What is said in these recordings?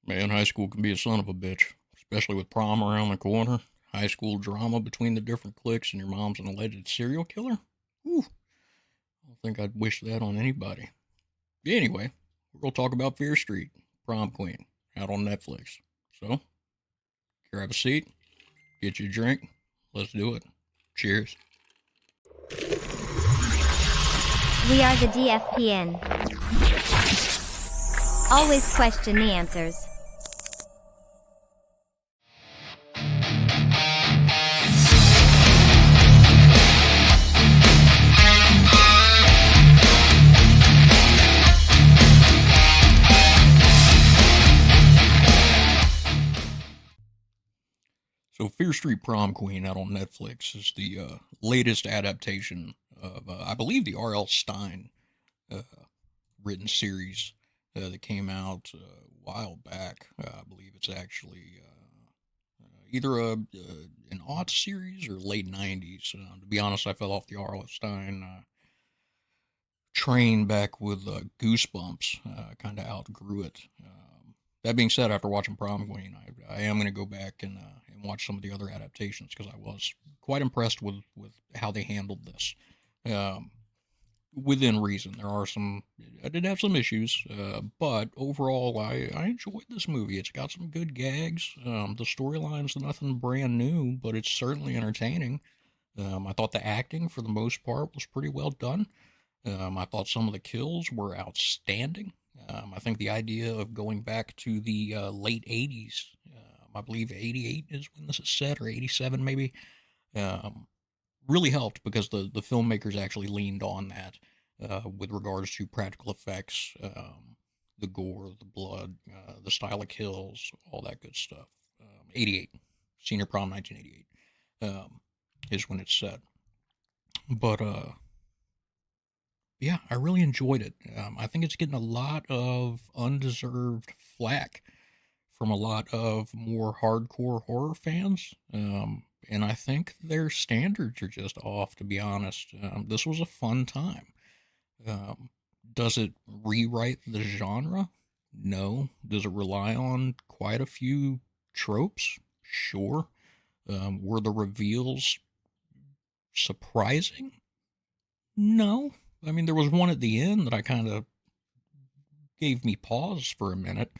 Man, high school can be a son of a bitch, especially with prom around the corner. High school drama between the different cliques, and your mom's an alleged serial killer? Whew, I don't think I'd wish that on anybody. Anyway, we're going to talk about Fear Street, Prom Queen, out on Netflix. So, grab a seat, get you a drink, let's do it. Cheers. We are the DFPN. Always question the answers. So, Fear Street Prom Queen out on Netflix is the latest adaptation of, I believe, the R.L. Stein uh, written series that came out a while back. I believe it's actually either an aught series or late 90s. To be honest, I fell off the R.L. Stein train back with Goosebumps. Kind of outgrew it. That being said, after watching Prom Queen, I am going to go back and watch some of the other adaptations because I was quite impressed with how they handled this. Um, Within reason, there are some. I did have some issues, but overall, I enjoyed this movie. It's got some good gags. The storyline's nothing brand new, but it's certainly entertaining. I thought the acting, for the most part, was pretty well done. I thought some of the kills were outstanding. I think the idea of going back to the late 80s, I believe 88 is when this is set, or 87 maybe, um, really helped because the filmmakers actually leaned on that with regards to practical effects, the gore, the blood, the style of kills, all that good stuff. 88, Senior Prom 1988 is when it's set. But yeah, I really enjoyed it. I think it's getting a lot of undeserved flack from a lot of more hardcore horror fans. And I think their standards are just off, to be honest. This was a fun time. Um, does it rewrite the genre? No. Does it rely on quite a few tropes? Sure. Were the reveals surprising? No. I mean, there was one at the end that I kind of gave me pause for a minute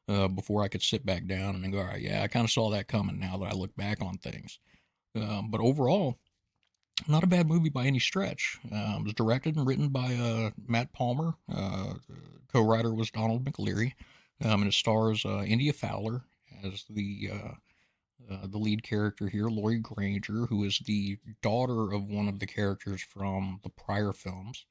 before I could sit back down and go, all right, yeah, I kind of saw that coming now that I look back on things. But overall, not a bad movie by any stretch. It was directed and written by Matt Palmer. Co-writer was Donald McLeary, and it stars India Fowler as the lead character here, Lori Granger, who is the daughter of one of the characters from the prior films.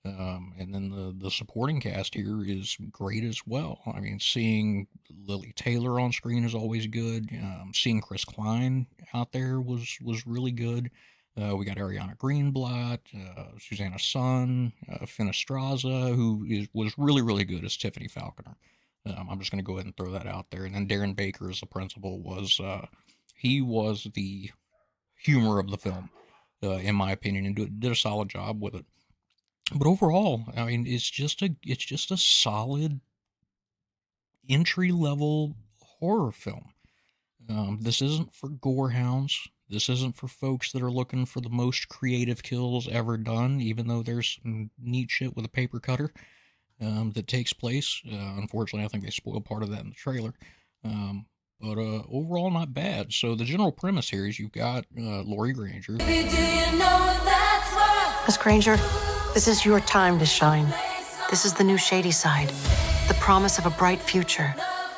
And then the supporting cast here is great as well. I mean, seeing Lily Taylor on screen is always good. Seeing Chris Klein out there was really good. We got Ariana Greenblatt, Susanna Sun, Finestraza, was really good as Tiffany Falconer. I'm just going to go ahead and throw that out there. And then Darren Baker as the principal he was the humor of the film, in my opinion, and did a solid job with it. But overall, I mean, it's just a solid entry level horror film. This isn't for gorehounds. This isn't for folks that are looking for the most creative kills ever done, even though there's some neat shit with a paper cutter that takes place. Unfortunately, I think they spoiled part of that in the trailer. But overall, not bad. So the general premise here is you've got Lori Granger. Miss Granger, this is your time to shine. This is the new shady side, the promise of a bright future.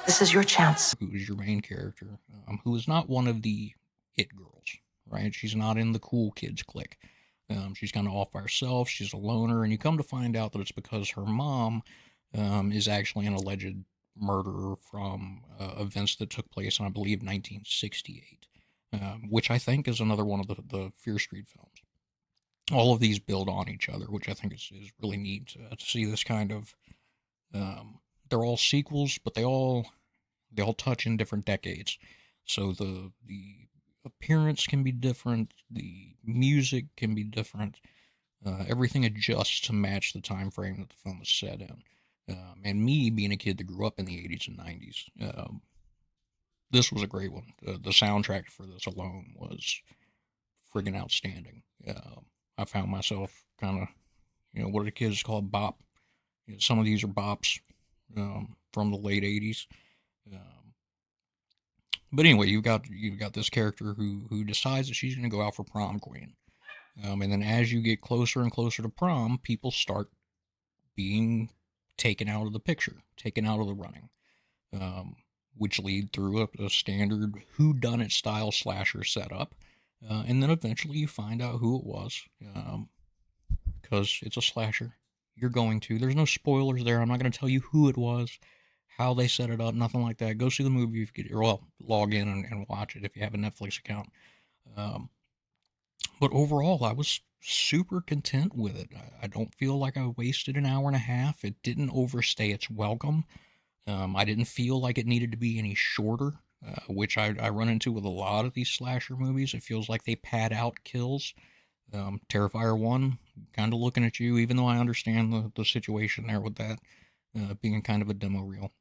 This is your chance. Who is your main character, who is not one of the it girls, right? She's not in the cool kids clique. She's kind of off by herself. She's a loner, and you come to find out that it's because her mom is actually an alleged murderer from events that took place in, I believe, 1968, which I think is another one of the Fear Street films. All of these build on each other, which I think is really neat to see this kind of. They're all sequels, but they all touch in different decades. So the appearance can be different, the music can be different. Everything adjusts to match the time frame that the film is set in. And me being a kid that grew up in the 80s and 90s, this was a great one. The soundtrack for this alone was friggin' outstanding. I found myself kind of, what do the kids call bop? Some of these are bops from the late 80s. Um, but anyway, you've got this character who decides that she's going to go out for prom queen. And then as you get closer and closer to prom, people start being taken out of the picture, taken out of the running, um, which lead through a standard whodunit style slasher setup. And then eventually you find out who it was, because it's a slasher. You're going to. There's no spoilers there. I'm not going to tell you who it was, how they set it up, nothing like that. Go see the movie if you get, or well, log in and watch it if you have a Netflix account. Um, but overall, I was super content with it. I don't feel like I wasted an hour and a half. It didn't overstay its welcome. I didn't feel like it needed to be any shorter, which I run into with a lot of these slasher movies. It feels like they pad out kills. Terrifier 1, kind of looking at you, even though I understand the situation there with that being kind of a demo reel.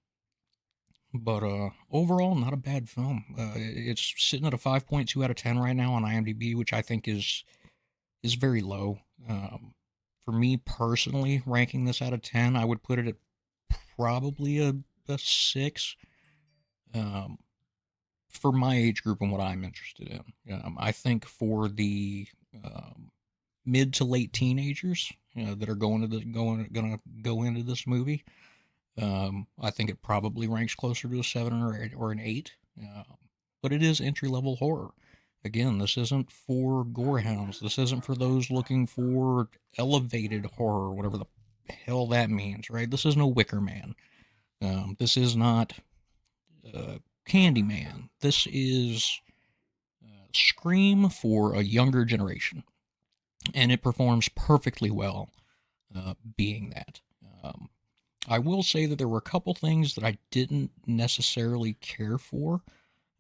But overall, not a bad film. It's sitting at a 5.2 out of 10 right now on IMDb, which I think is very low. For me personally, ranking this out of 10, I would put it at probably a 6. For my age group and what I'm interested in. I think for the mid to late teenagers that are gonna go into this movie, I think it probably ranks closer to a 7 or an 8. But it is entry level horror. Again, this isn't for gorehounds. This isn't for those looking for elevated horror, whatever the hell that means, right? This is no Wicker Man. This is not Candyman. This is Scream for a younger generation, and it performs perfectly well being that. I will say that there were a couple things that I didn't necessarily care for.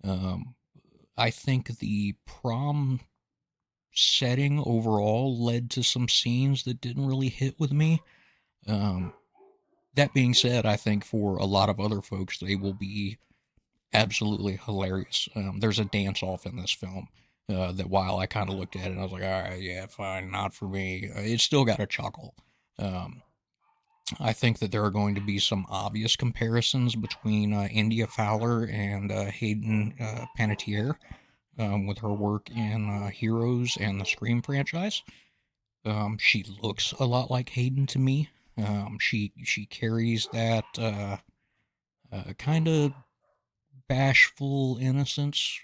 I think the prom setting overall led to some scenes that didn't really hit with me. That being said, I think for a lot of other folks, they will be absolutely hilarious. There's a dance off in this film that while I kind of looked at it, I was like, all right, yeah, fine, not for me. It still got a chuckle. I think that there are going to be some obvious comparisons between India Fowler and Hayden Panettiere with her work in Heroes and the Scream franchise. She looks a lot like Hayden to me. She carries that kind of bashful innocence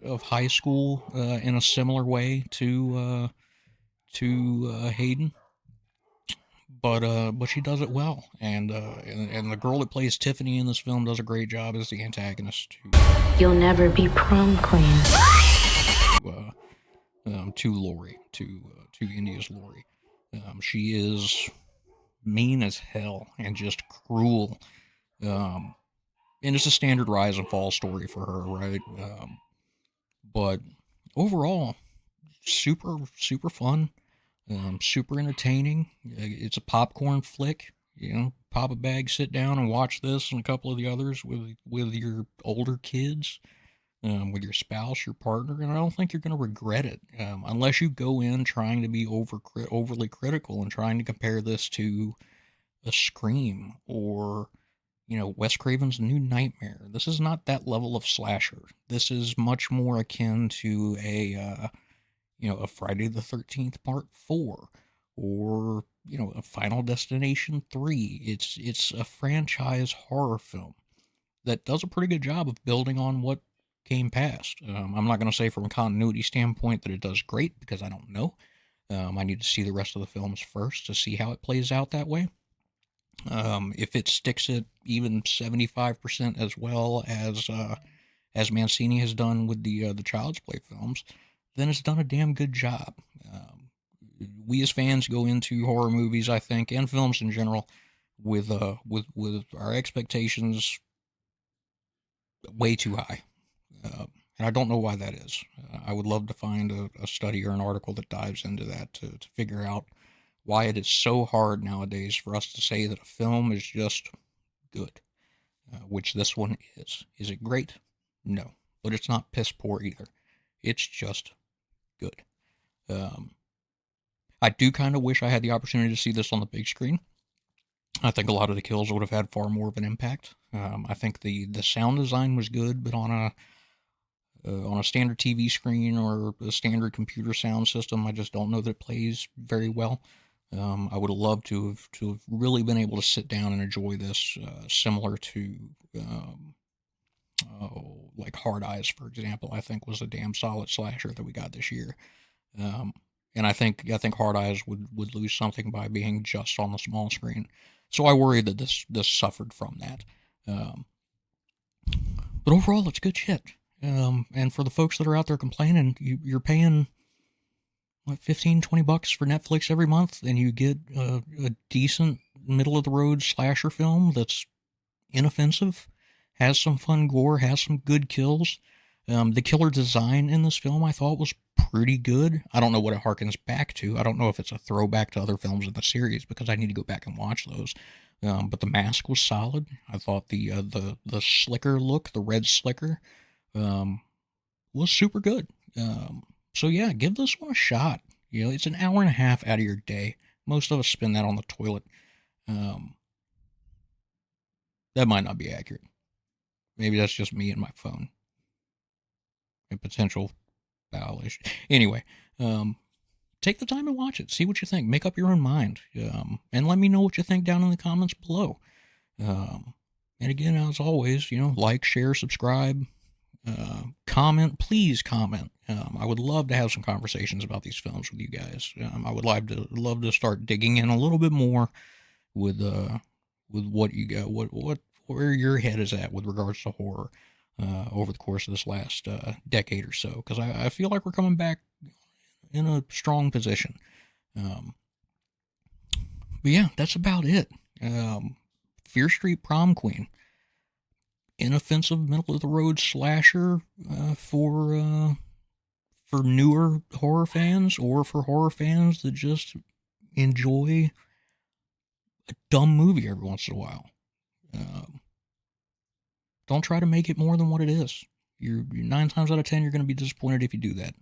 of high school in a similar way to Hayden, but she does it well, and the girl that plays Tiffany in this film does a great job as the antagonist You'll never be prom queen. to Lori, to India's Lori. She is mean as hell and just cruel. And it's a standard rise and fall story for her, right? But overall, super fun, super entertaining. It's a popcorn flick. Pop a bag, sit down, and watch this and a couple of the others with your older kids, with your spouse, your partner, and I don't think you're going to regret it, unless you go in trying to be overly critical and trying to compare this to a Scream or Wes Craven's New Nightmare. This is not that level of slasher. This is much more akin to a Friday the 13th Part 4 or, a Final Destination 3. It's a franchise horror film that does a pretty good job of building on what came past. I'm not going to say from a continuity standpoint that it does great because I don't know. I need to see the rest of the films first to see how it plays out that way. If it sticks at even 75% as well as Mancini has done with the Child's Play films, then it's done a damn good job. We as fans go into horror movies, I think, and films in general, with our expectations way too high, and I don't know why that is. I would love to find a study or an article that dives into that to figure out why it is so hard nowadays for us to say that a film is just good, which this one is. Is it great? No, but it's not piss poor either. It's just good. I do kind of wish I had the opportunity to see this on the big screen. I think a lot of the kills would have had far more of an impact. I think the sound design was good, but on a standard TV screen or a standard computer sound system, I just don't know that it plays very well. I would have loved to have really been able to sit down and enjoy this, similar to like Hard Eyes, for example. I think was a damn solid slasher that we got this year. And I think Hard Eyes would lose something by being just on the small screen. So I worry that this suffered from that. But overall, it's good shit. And for the folks that are out there complaining, you're paying what, $15-20 for Netflix every month, and you get a decent middle of the road slasher film that's inoffensive, has some fun gore, has some good kills. The killer design in this film I thought was pretty good. I don't know what it harkens back to. I don't know if it's a throwback to other films in the series, because I need to go back and watch those. But the mask was solid. I thought the slicker look, the red slicker, was super good. So yeah, give this one a shot. You know, it's an hour and a half out of your day. Most of us spend that on the toilet. That might not be accurate. Maybe that's just me and my phone. A potential violation. Anyway, take the time and watch it. See what you think. Make up your own mind. And let me know what you think down in the comments below. And again, as always, like, share, subscribe, comment. Please comment. I would love to have some conversations about these films with you guys. I would love to start digging in a little bit more with what you got, where your head is at with regards to horror over the course of this last decade or so, because I feel like we're coming back in a strong position. But yeah, that's about it. Fear Street Prom Queen, inoffensive middle of the road slasher for newer horror fans, or for horror fans that just enjoy a dumb movie every once in a while. Don't try to make it more than what it is. You're 9 times out of 10, you're going to be disappointed if you do that.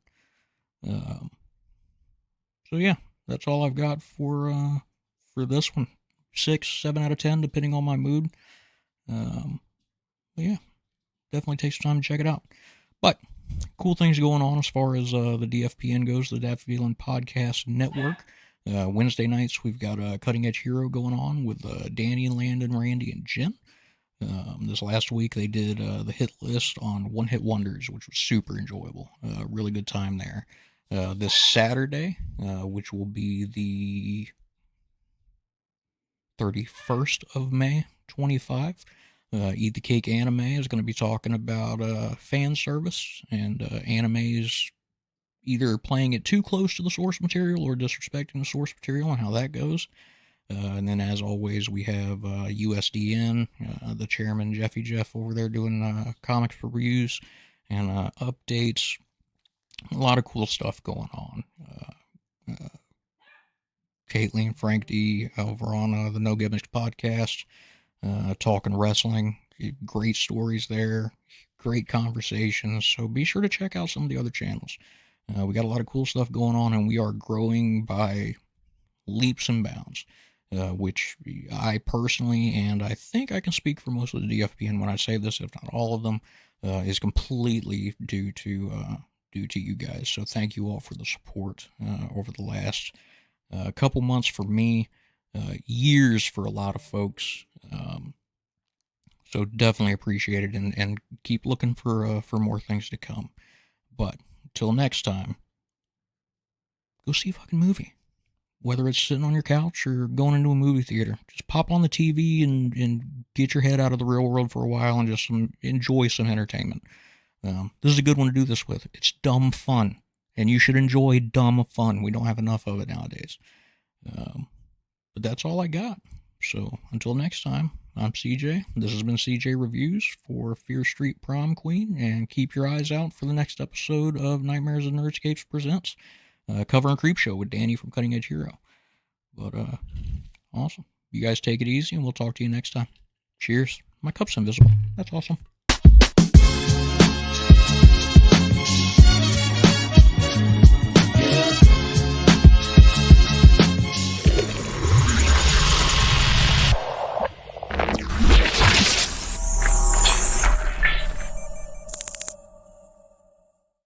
So yeah, that's all I've got for this one. 6, 7 out of 10, depending on my mood. But yeah, definitely take some time to check it out. But cool things going on as far as the DFPN goes, the Dap Feeling Podcast Network. Wednesday nights, we've got a Cutting Edge Hero going on with Danny and Landon, Randy, and Jen. This last week, they did the hit list on One Hit Wonders, which was super enjoyable. Really good time there. This Saturday, which will be the 31st of May, 25, Eat the Cake Anime is going to be talking about fan service and animes either playing it too close to the source material or disrespecting the source material, and how that goes. And then, as always, we have USDN, the chairman, Jeffy Jeff, over there doing comics reviews and updates. A lot of cool stuff going on. Caitlin, Frank D over on the No Gimmicks podcast, talking wrestling. Great stories there. Great conversations. So be sure to check out some of the other channels. We got a lot of cool stuff going on, and we are growing by leaps and bounds. Which I personally, and I think I can speak for most of the DFPN when I say this, if not all of them, is completely due to you guys. So thank you all for the support over the last couple months for me, years for a lot of folks. So definitely appreciate it, and keep looking for more things to come. But until next time, go see a fucking movie. Whether it's sitting on your couch or going into a movie theater, just pop on the TV and get your head out of the real world for a while and just enjoy some entertainment. This is a good one to do this with. It's dumb fun, and you should enjoy dumb fun. We don't have enough of it nowadays. But that's all I got. So until next time, I'm CJ. This has been CJ Reviews for Fear Street Prom Queen, and keep your eyes out for the next episode of Nightmares and Nerdscapes Presents Cover and Creep Show with Danny from Cutting Edge Hero. But awesome. You guys take it easy, and we'll talk to you next time. Cheers. My cup's invisible. That's awesome.